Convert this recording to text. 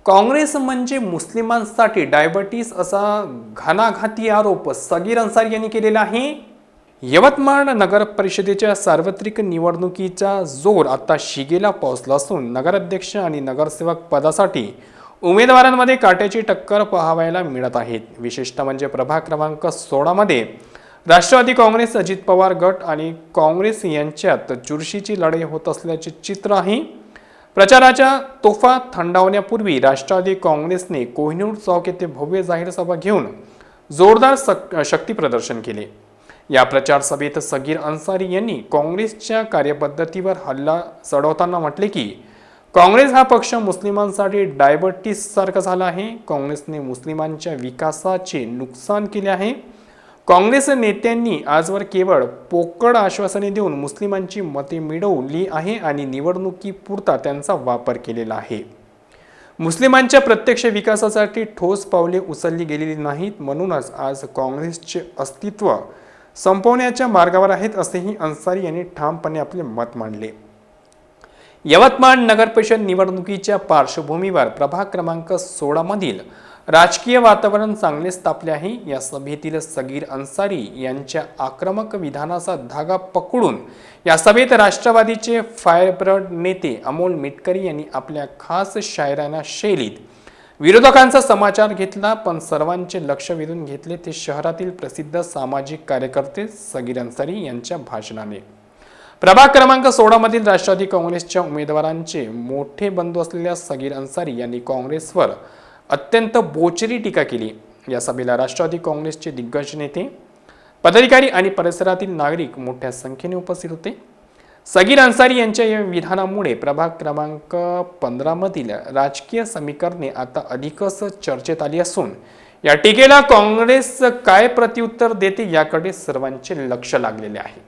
काँग्रेस म्हणजे मुस्लिमांसाठी डायबिटीस असा घणाघाती आरोप सगीर अन्सारी यांनी केलेला आहे। यवतमाळ नगर परिषदेच्या सार्वत्रिक निवडणुकीचा जोर आता शिगेला पोहोचला असून नगराध्यक्ष आणि नगरसेवक पदासाठी उमेदवारांमध्ये काट्याची टक्कर पाहायला मिळत आहे। विशेषतः म्हणजे प्रभाग क्रमांक 16 मध्ये राष्ट्रवादी काँग्रेस, अजित पवार गट आणि काँग्रेस यांच्यात चुरशीची लढाई होत असल्याचे चित्र आहे। प्रचाराच्या तोफा थंडावण्यापूर्वी राष्ट्रवादी काँग्रेसने कोहिनूर चौक येथे भव्य जाहीर सभा घेऊन जोरदार शक्ती प्रदर्शन केले। या प्रचार सभेत सगीर अन्सारी यांनी काँग्रेसच्या कार्यपद्धतीवर हल्ला चढवताना म्हटले की काँग्रेस हा पक्ष मुस्लिमांसाठी डायबिटीस सारखा झाला आहे। काँग्रेसने मुस्लिमांच्या विकासाचे नुकसान केले आहे। काँग्रेस नेत्यांनी आजवर केवळ पोकळ आश्वासने देऊन मुस्लिमांची मते मिळवली आहे आणि निवडणुकीपुरता त्यांचा वापर केलेला आहे। मुस्लिमांच्या प्रत्यक्ष विकासासाठी ठोस पावले उचलली गेलेली नाहीत, म्हणूनच आज काँग्रेसचे अस्तित्व संपवण्याच्या मार्गावर आहेत, असेही अन्सारी यांनी ठामपणे आपले मत मांडले। यवतमाळ नगर परिषद निवडणुकीच्या पार्श्वभूमीवर प्रभाग क्रमांक 16 मधील राजकीय वातावरण चांगलेच तापले आहे। या सभेतील सगीर अन्सारी यांच्या आक्रमक विधानाचा धागा पकडून या सभेत राष्ट्रवादीचे फायरब्रँड नेते अमोल मिटकरी यांनी आपल्या खास शायराना शैलीत विरोधकांचा समाचार घेतला, पण सर्वांचे लक्ष वेधून घेतले ते शहरातील प्रसिद्ध सामाजिक कार्यकर्ते सगीर अन्सारी यांच्या भाषणाने। प्रभाग क्रमांक 16 मधील राष्ट्रवादी काँग्रेसच्या उमेदवारांचे मोठे बंधू असलेल्या सगीर अन्सारी यांनी काँग्रेसवर अत्यंत बोचरी टीका केली। या सभेला राष्ट्रवादी काँग्रेसचे दिग्गज नेते, पदाधिकारी आणि परिसरातील नागरिक मोठ्या संख्येने उपस्थित होते। सगीर अन्सारी यांच्या या विधानामुळे प्रभाग क्रमांक 15 मधील राजकीय समीकरणे आता अधिकच चर्चेत आली असून या टीकेला काँग्रेस काय प्रत्युत्तर देते याकडे सर्वांचे लक्ष लागलेले आहे।